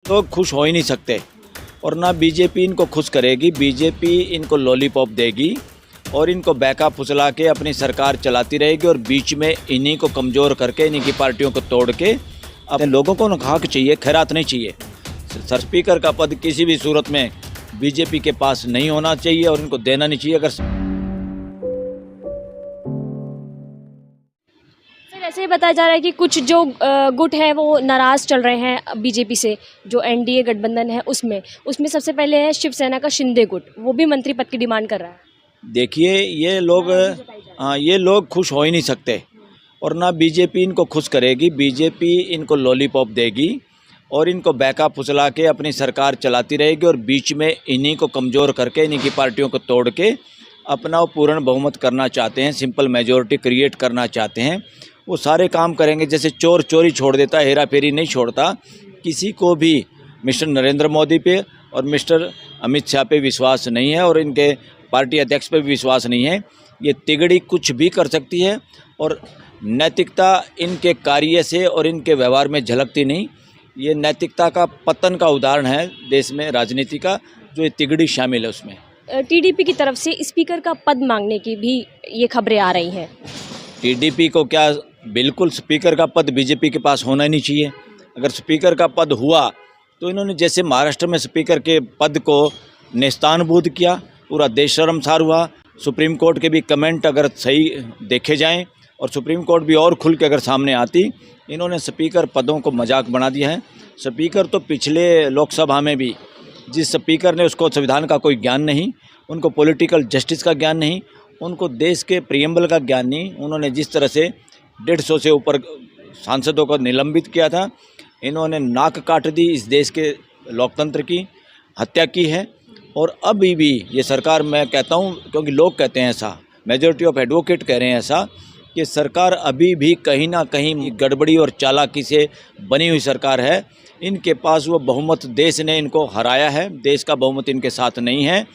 तो खुश हो ही नहीं सकते और ना बीजेपी इनको खुश करेगी। बीजेपी इनको लॉलीपॉप देगी और इनको बैका फुसला के अपनी सरकार चलाती रहेगी और बीच में इन्हीं को कमज़ोर करके इन्हीं की पार्टियों को तोड़ के अपने लोगों को हक चाहिए, खैरात नहीं चाहिए। सर स्पीकर का पद किसी भी सूरत में बीजेपी के पास नहीं होना चाहिए और इनको देना नहीं चाहिए। अगर ऐसे ही बताया जा रहा है कि कुछ जो गुट हैं वो नाराज़ चल रहे हैं बीजेपी से, जो एनडीए गठबंधन है उसमें सबसे पहले है शिवसेना का शिंदे गुट, वो भी मंत्री पद की डिमांड कर रहा है। देखिए ये लोग खुश हो ही नहीं सकते और ना बीजेपी इनको खुश करेगी। बीजेपी इनको लॉलीपॉप देगी और इनको बैका फुसला के अपनी सरकार चलाती रहेगी और बीच में इन्हीं को कमज़ोर करके इन्हीं की पार्टियों को तोड़ के अपना पूर्ण बहुमत करना चाहते हैं, सिंपल मेजॉरिटी क्रिएट करना चाहते हैं। वो सारे काम करेंगे, जैसे चोर चोरी छोड़ देता, हेरा फेरी नहीं छोड़ता। किसी को भी मिस्टर नरेंद्र मोदी पे और मिस्टर अमित शाह पे विश्वास नहीं है और इनके पार्टी अध्यक्ष पे भी विश्वास नहीं है। ये तिगड़ी कुछ भी कर सकती है और नैतिकता इनके कार्य से और इनके व्यवहार में झलकती नहीं। ये नैतिकता का पतन का उदाहरण है देश में राजनीति का, जो ये तिगड़ी शामिल है उसमें। टीडीपी की तरफ से स्पीकर का पद मांगने की भी ये खबरें आ रही हैं। टीडीपी को क्या, बिल्कुल स्पीकर का पद बीजेपी के पास होना ही नहीं चाहिए। अगर स्पीकर का पद हुआ तो इन्होंने जैसे महाराष्ट्र में स्पीकर के पद को नेस्तानबूद किया, पूरा देश शर्मसार हुआ। सुप्रीम कोर्ट के भी कमेंट अगर सही देखे जाएं और सुप्रीम कोर्ट भी और खुल के अगर सामने आती, इन्होंने स्पीकर पदों को मजाक बना दिया है। स्पीकर तो पिछले लोकसभा में भी जिस स्पीकर ने, उसको संविधान का कोई ज्ञान नहीं, उनको पॉलिटिकल जस्टिस का ज्ञान नहीं, उनको देश के प्रियम्बल का ज्ञान नहीं। उन्होंने जिस तरह से 150 से ऊपर सांसदों को निलंबित किया था, इन्होंने नाक काट दी, इस देश के लोकतंत्र की हत्या की है। और अभी भी ये सरकार, मैं कहता हूँ क्योंकि लोग कहते हैं ऐसा, मेजॉरिटी ऑफ एडवोकेट कह रहे हैं ऐसा, कि सरकार अभी भी कहीं ना कहीं गड़बड़ी और चालाकी से बनी हुई सरकार है। इनके पास वो बहुमत, देश ने इनको हराया है, देश का बहुमत इनके साथ नहीं है।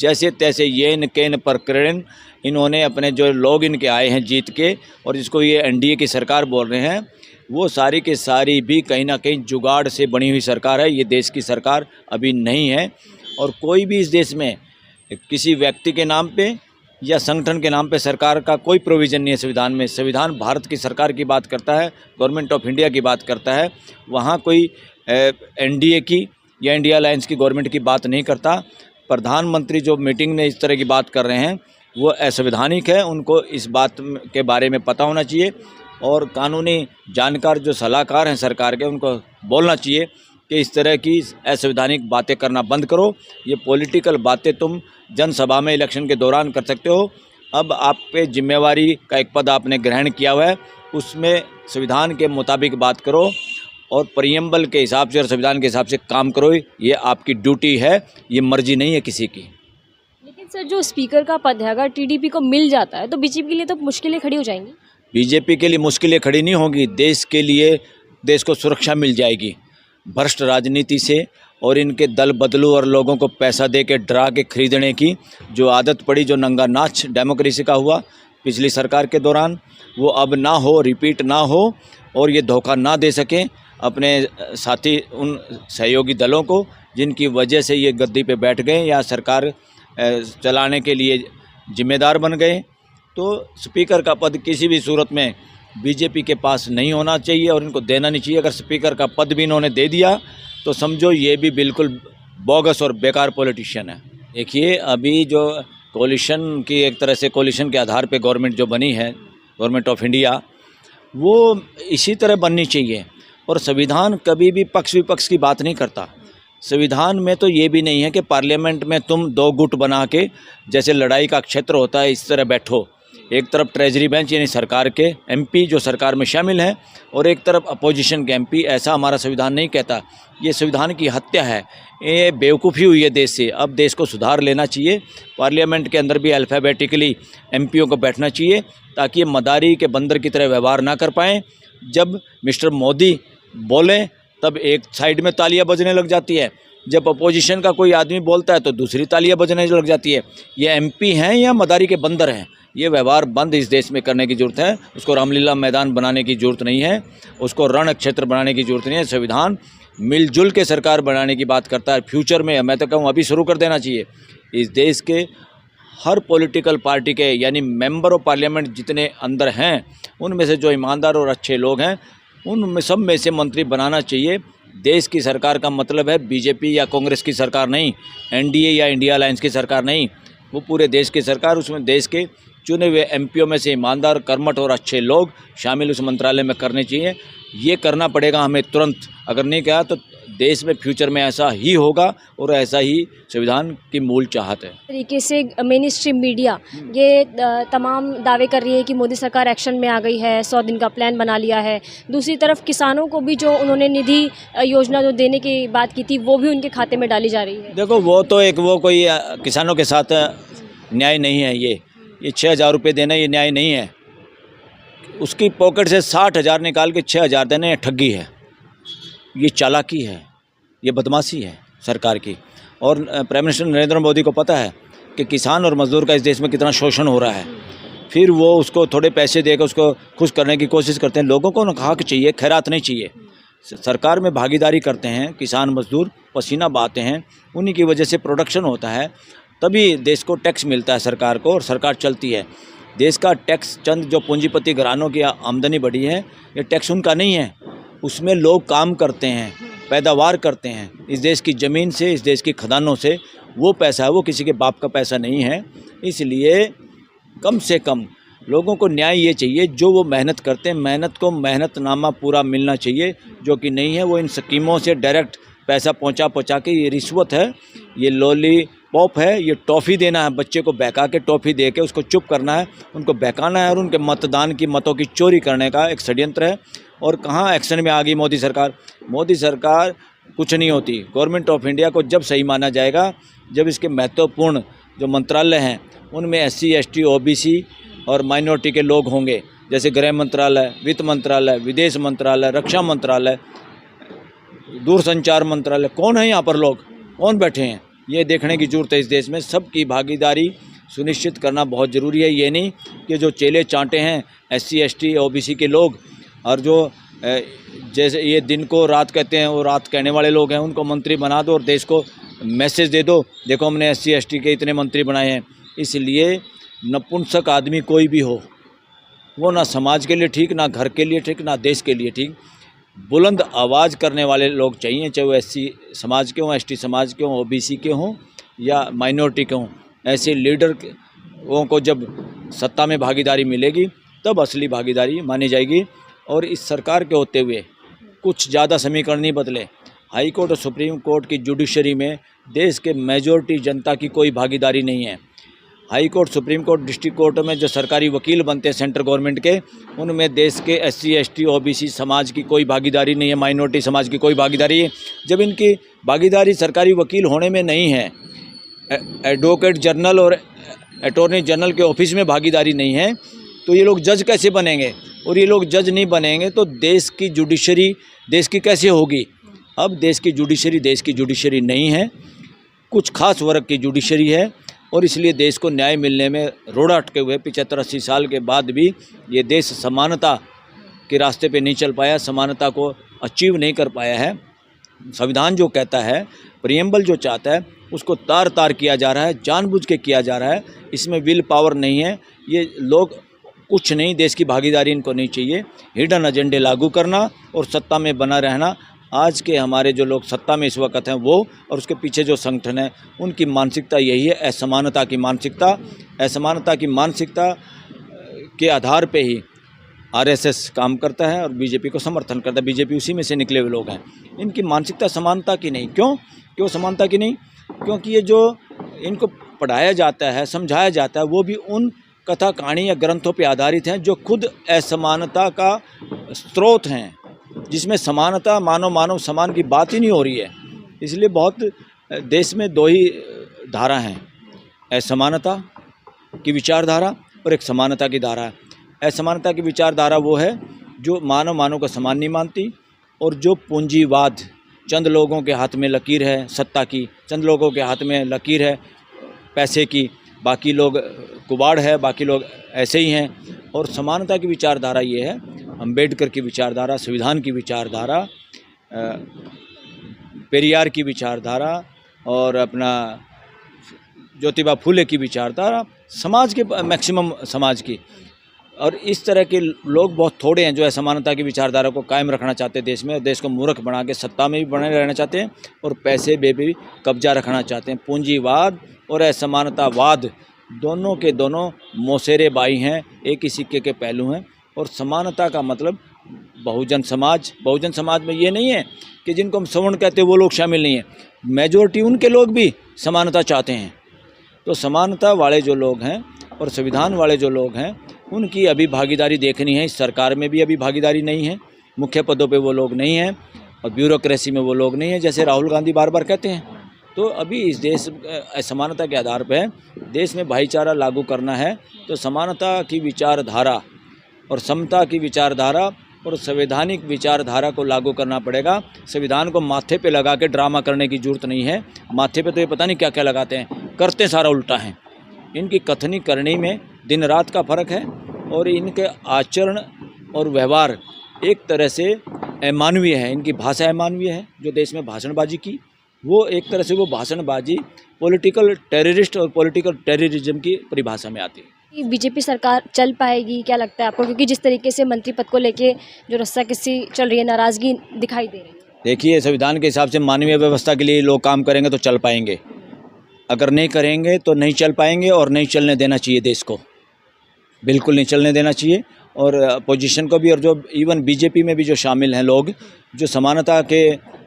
जैसे तैसे येन केन प्रकरण इन्होंने अपने जो लोग इनके आए हैं जीत के, और जिसको ये एनडीए की सरकार बोल रहे हैं, वो सारी के सारी भी कहीं ना कहीं जुगाड़ से बनी हुई सरकार है। ये देश की सरकार अभी नहीं है और कोई भी इस देश में किसी व्यक्ति के नाम पे या संगठन के नाम पे सरकार का कोई प्रोविज़न नहीं है संविधान में। संविधान भारत की सरकार की बात करता है, गवर्नमेंट ऑफ इंडिया की बात करता है। वहाँ कोई एनडीए की या इंडिया अलायंस की गवर्नमेंट की बात नहीं करता। प्रधानमंत्री जो मीटिंग में इस तरह की बात कर रहे हैं वो असंवैधानिक है, उनको इस बात के बारे में पता होना चाहिए और कानूनी जानकार जो सलाहकार हैं सरकार के, उनको बोलना चाहिए कि इस तरह की असंवैधानिक बातें करना बंद करो। ये पॉलिटिकल बातें तुम जनसभा में इलेक्शन के दौरान कर सकते हो। अब आप पे जिम्मेवारी का एक पद आपने ग्रहण किया हुआ है, उसमें संविधान के मुताबिक बात करो और प्रियम्बल के हिसाब से और संविधान के हिसाब से काम करो। ये आपकी ड्यूटी है, ये मर्जी नहीं है किसी की। लेकिन सर, जो स्पीकर का पद है अगर टीडीपी को मिल जाता है तो बीजेपी के लिए तो मुश्किलें खड़ी हो जाएंगी। बीजेपी के लिए मुश्किलें खड़ी नहीं होंगी, देश के लिए, देश को सुरक्षा मिल जाएगी। भ्रष्ट राजनीति से और इनके दल बदलू और लोगों को पैसा दे के डरा के खरीदने की जो आदत पड़ी, जो नंगा नाच डेमोक्रेसी का हुआ पिछली सरकार के दौरान, वो अब ना हो, रिपीट ना हो और ये धोखा ना दे सकें अपने साथी उन सहयोगी दलों को जिनकी वजह से ये गद्दी पे बैठ गए या सरकार चलाने के लिए जिम्मेदार बन गए। तो स्पीकर का पद किसी भी सूरत में बीजेपी के पास नहीं होना चाहिए और इनको देना नहीं चाहिए। अगर स्पीकर का पद भी इन्होंने दे दिया तो समझो ये भी बिल्कुल बोगस और बेकार पॉलिटिशियन है। देखिए, अभी जो कोलिशन की, एक तरह से कोलिशन के आधार पे गवर्नमेंट जो बनी है, गवर्नमेंट ऑफ इंडिया, वो इसी तरह बननी चाहिए। और संविधान कभी भी पक्ष विपक्ष की बात नहीं करता। संविधान में तो ये भी नहीं है कि पार्लियामेंट में तुम दो गुट बना के, जैसे लड़ाई का क्षेत्र होता है, इस तरह बैठो। एक तरफ ट्रेजरी बेंच यानी सरकार के एमपी जो सरकार में शामिल हैं और एक तरफ अपोजिशन के एमपी। ऐसा हमारा संविधान नहीं कहता। ये संविधान की हत्या है, ये बेवकूफ़ी हुई है देश से। अब देश को सुधार लेना चाहिए। पार्लियामेंट के अंदर भी अल्फ़ाबेटिकली एमपीओ को बैठना चाहिए ताकि ये मदारी के बंदर की तरह व्यवहार ना कर पाएँ। जब मिस्टर मोदी बोलें तब एक साइड में तालियां बजने लग जाती है, जब अपोजिशन का कोई आदमी बोलता है तो दूसरी तालियां बजने लग जाती है। ये एमपी हैं या मदारी के बंदर हैं? ये व्यवहार बंद इस देश में करने की ज़रूरत है। उसको रामलीला मैदान बनाने की ज़रूरत नहीं है, उसको रण क्षेत्र बनाने की ज़रूरत नहीं है। संविधान मिलजुल के सरकार बनाने की बात करता है। फ्यूचर में मैं तो कहूँ अभी शुरू कर देना चाहिए। इस देश के हर पॉलिटिकल पार्टी के यानी मेंबर ऑफ पार्लियामेंट जितने अंदर हैं, उनमें से जो ईमानदार और अच्छे लोग हैं, उनमें सब में से मंत्री बनाना चाहिए। देश की सरकार का मतलब है बीजेपी या कांग्रेस की सरकार नहीं, एनडीए या इंडिया अलायंस की सरकार नहीं, वो पूरे देश की सरकार। उसमें देश के चुने हुए एमपीओ में से ईमानदार, कर्मठ और अच्छे लोग शामिल उस मंत्रालय में करने चाहिए। ये करना पड़ेगा हमें तुरंत। अगर नहीं किया तो देश में फ्यूचर में ऐसा ही होगा और ऐसा ही संविधान की मूल चाहत है। तरीके से मेन स्ट्रीम मीडिया ये तमाम दावे कर रही है कि मोदी सरकार एक्शन में आ गई है, 100 दिन का प्लान बना लिया है। दूसरी तरफ किसानों को भी जो उन्होंने निधि योजना जो देने की बात की थी वो भी उनके खाते में डाली जा रही है। देखो वो तो वो कोई किसानों के साथ न्याय नहीं है। ये 6,000 रुपये देना ये न्याय नहीं है। उसकी पॉकेट से 60,000 निकाल के 6,000 देना ये ठगी है, ये चालाकी है, ये बदमाशी है सरकार की। और प्राइम मिनिस्टर नरेंद्र मोदी को पता है कि किसान और मजदूर का इस देश में कितना शोषण हो रहा है। फिर वो उसको थोड़े पैसे देकर उसको खुश करने की कोशिश करते हैं। लोगों को ना हक चाहिए, खैरात नहीं चाहिए। सरकार में भागीदारी करते हैं किसान मजदूर, पसीना बहाते हैं, उन्हीं की वजह से प्रोडक्शन होता है, तभी देश को टैक्स मिलता है सरकार को और सरकार चलती है। देश का टैक्स चंद जो पूंजीपति घरानों की आमदनी बढ़ी है, ये टैक्स उनका नहीं है। उसमें लोग काम करते हैं, पैदावार करते हैं इस देश की ज़मीन से, इस देश की खदानों से। वो पैसा है, वो किसी के बाप का पैसा नहीं है। इसलिए कम से कम लोगों को न्याय ये चाहिए, जो वो मेहनत करते हैं मेहनत को मेहनतनामा पूरा मिलना चाहिए, जो कि नहीं है। वो इन स्कीमों से डायरेक्ट पैसा पहुंचा के, ये रिश्वत है, ये लॉलीपॉप है, ये टॉफ़ी देना है बच्चे को, बहका के टॉफ़ी दे के उसको चुप करना है, उनको बहकाना है और उनके मतदान की मतों की चोरी करने का एक षड्यंत्र है। और कहाँ एक्शन में आ गई मोदी सरकार। मोदी सरकार कुछ नहीं होती। गवर्नमेंट ऑफ इंडिया को जब सही माना जाएगा, जब इसके महत्वपूर्ण जो मंत्रालय हैं उनमें SC ST OBC और माइनॉरिटी के लोग होंगे, जैसे गृह मंत्रालय, वित्त मंत्रालय, विदेश मंत्रालय, रक्षा मंत्रालय, दूरसंचार मंत्रालय। कौन है यहाँ पर लोग, कौन बैठे हैं, ये देखने की जरूरत है। इस देश में सबकी भागीदारी सुनिश्चित करना बहुत ज़रूरी है। ये नहीं कि जो चेले चांटे हैं SC ST OBC के लोग, और जो जैसे ये दिन को रात कहते हैं वो रात कहने वाले लोग हैं, उनको मंत्री बना दो और देश को मैसेज दे दो, देखो हमने SC ST के इतने मंत्री बनाए हैं। इसलिए नपुंसक आदमी कोई भी हो, वो ना समाज के लिए ठीक, ना घर के लिए ठीक, ना देश के लिए ठीक। बुलंद आवाज़ करने वाले लोग चाहिए, चाहे वो SC समाज के हों, ST समाज के हों, OBC के हों या माइनॉरिटी के हों। ऐसे लीडरों को जब सत्ता में भागीदारी मिलेगी तब असली भागीदारी मानी जाएगी। और इस सरकार के होते हुए कुछ ज़्यादा समीकरण नहीं बदले। हाई कोर्ट और सुप्रीम कोर्ट की जुडिशरी में देश के मेजॉरिटी जनता की कोई भागीदारी नहीं है। High court, supreme court, district court में जो सरकारी वकील बनते हैं सेंट्रल गवर्नमेंट के, उनमें देश के SC ST OBC समाज की कोई भागीदारी नहीं है, माइनॉरिटी समाज की कोई भागीदारी है। जब इनकी भागीदारी सरकारी वकील होने में नहीं है, एडवोकेट जनरल और अटॉर्नी जनरल के ऑफिस में भागीदारी नहीं है, तो ये लोग जज कैसे बनेंगे? और ये लोग जज नहीं बनेंगे तो देश की जुडिशरी देश की कैसे होगी? अब देश की जुडिशरी नहीं है, कुछ खास वर्ग की जुडिशरी है। और इसलिए देश को न्याय मिलने में रोड़ा अटके हुए 75-80 साल के बाद भी ये देश समानता के रास्ते पे नहीं चल पाया, समानता को अचीव नहीं कर पाया है। संविधान जो कहता है, प्रियम्बल जो चाहता है, उसको तार तार किया जा रहा है, जानबूझ के किया जा रहा है। इसमें विल पावर नहीं है। ये लोग कुछ नहीं, देश की भागीदारी इनको नहीं चाहिए। हिडन एजेंडे लागू करना और सत्ता में बना रहना। आज के हमारे जो लोग सत्ता में इस वक्त हैं वो, और उसके पीछे जो संगठन है, उनकी मानसिकता यही है, असमानता की मानसिकता। असमानता की मानसिकता के आधार पे ही RSS काम करता है और बीजेपी को समर्थन करता है। बीजेपी उसी में से निकले हुए लोग हैं। इनकी मानसिकता समानता की नहीं। क्यों समानता की नहीं? क्योंकि ये जो इनको पढ़ाया जाता है, समझाया जाता है, वो भी उन कथा कहानी या ग्रंथों पे आधारित हैं जो खुद असमानता का स्रोत हैं, जिसमें समानता, मानव समान की बात ही नहीं हो रही है। इसलिए बहुत देश में दो ही धारा हैं, असमानता की विचारधारा और एक समानता की धारा। असमानता की विचारधारा वो है जो मानव को समान नहीं मानती, और जो पूंजीवाद, चंद लोगों के हाथ में लकीर है सत्ता की, चंद लोगों के हाथ में लकीर है पैसे की, बाकी लोग कुबाड़ है, बाकी लोग ऐसे ही हैं। और समानता की विचारधारा ये है, अंबेडकर की विचारधारा, संविधान की विचारधारा, पेरियार की विचारधारा और अपना ज्योतिबा फूले की विचारधारा, समाज के मैक्सिमम समाज की, और इस तरह के लोग बहुत थोड़े हैं जो असमानता की विचारधारा को कायम रखना चाहते हैं देश में, और देश को मूर्ख बना के सत्ता में भी बने रहना चाहते हैं और पैसे में भी कब्जा रखना चाहते हैं। पूंजीवाद और असमानतावाद दोनों के दोनों मौसेरे बाई हैं, एक ही सिक्के के पहलू हैं। और समानता का मतलब बहुजन समाज में ये नहीं है कि जिनको हम सवर्ण कहते हैं वो लोग शामिल नहीं हैं, मेजॉरिटी उनके लोग भी समानता चाहते हैं। तो समानता वाले जो लोग हैं और संविधान वाले जो लोग हैं उनकी अभी भागीदारी देखनी है। इस सरकार में भी अभी भागीदारी नहीं है, मुख्य पदों पे वो लोग नहीं हैं और ब्यूरोक्रेसी में वो लोग नहीं हैं, जैसे राहुल गांधी बार बार कहते हैं। तो अभी इस देश असमानता के आधार पर देश में भाईचारा लागू करना है, तो समानता की विचारधारा और समता की विचारधारा और संवैधानिक विचारधारा को लागू करना पड़ेगा। संविधान को माथे पे लगा के ड्रामा करने की जरूरत नहीं है। माथे पे तो ये पता नहीं क्या क्या लगाते हैं, करते सारा उल्टा हैं। इनकी कथनी करनी में दिन रात का फ़र्क है और इनके आचरण और व्यवहार एक तरह से अमानवीय है। इनकी भाषा अमानवीय है। जो देश में भाषणबाजी की, वो एक तरह से वो भाषणबाजी पॉलिटिकल टेररिस्ट और पॉलिटिकल टेररिज्म की परिभाषा में आती है। बीजेपी सरकार चल पाएगी क्या लगता है आपको? क्योंकि जिस तरीके से मंत्री पद को लेके जो रस्साकसी चल रही है, नाराज़गी दिखाई दे रही है। देखिए, संविधान के हिसाब से मानवीय व्यवस्था के लिए लोग काम करेंगे तो चल पाएंगे, अगर नहीं करेंगे तो नहीं चल पाएंगे। और नहीं चलने देना चाहिए देश को, बिल्कुल नहीं चलने देना चाहिए। और अपोजिशन को भी, और जो इवन बीजेपी में भी जो शामिल हैं लोग जो समानता के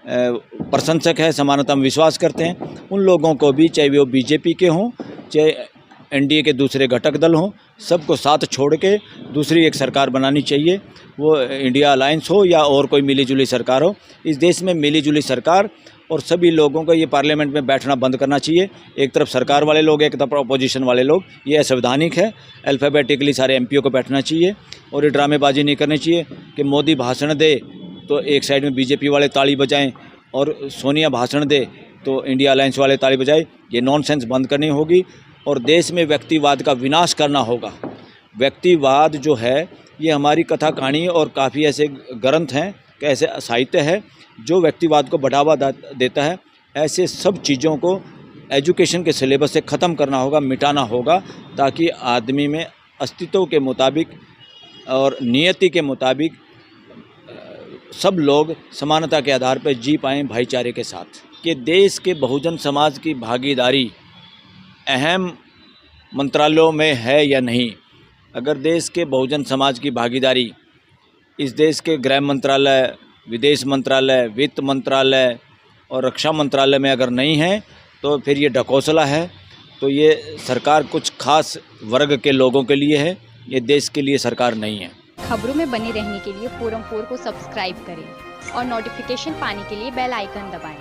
प्रशंसक हैं, समानता में विश्वास करते हैं, उन लोगों को भी, चाहे वो बीजेपी के हों चाहे एनडीए के दूसरे घटक दल हों, सबको साथ छोड़ के दूसरी एक सरकार बनानी चाहिए। वो इंडिया अलायंस हो या और कोई मिली-जुली सरकार हो। इस देश में मिली-जुली सरकार और सभी लोगों को ये पार्लियामेंट में बैठना बंद करना चाहिए। एक तरफ सरकार वाले लोग, एक तरफ अपोजिशन वाले लोग, ये असंवैधानिक है। अल्फ़ाबेटिकली सारे एमपीओ को बैठना चाहिए और ये ड्रामेबाजी नहीं करनी चाहिए कि मोदी भाषण दे तो एक साइड में बीजेपी वाले ताली बजाएं और सोनिया भाषण दे तो इंडिया अलायंस वाले ताली बजाएं। ये नॉनसेंस बंद करनी होगी और देश में व्यक्तिवाद का विनाश करना होगा। व्यक्तिवाद जो है ये हमारी कथा कहानी और काफ़ी ऐसे ग्रंथ हैं, ऐसे साहित्य है जो व्यक्तिवाद को बढ़ावा देता है। ऐसे सब चीज़ों को एजुकेशन के सिलेबस से ख़त्म करना होगा, मिटाना होगा, ताकि आदमी में अस्तित्व के मुताबिक और नियति के मुताबिक सब लोग समानता के आधार पर जी पाएँ भाईचारे के साथ। कि देश के बहुजन समाज की भागीदारी अहम मंत्रालयों में है या नहीं। अगर देश के बहुजन समाज की भागीदारी इस देश के गृह मंत्रालय, विदेश मंत्रालय, वित्त मंत्रालय और रक्षा मंत्रालय में अगर नहीं है तो फिर ये ढकोसला है। तो ये सरकार कुछ खास वर्ग के लोगों के लिए है, ये देश के लिए सरकार नहीं है। खबरों में बने रहने के लिए फोरम 4 को सब्सक्राइब करें और नोटिफिकेशन पाने के लिए बेल आइकन दबाएं।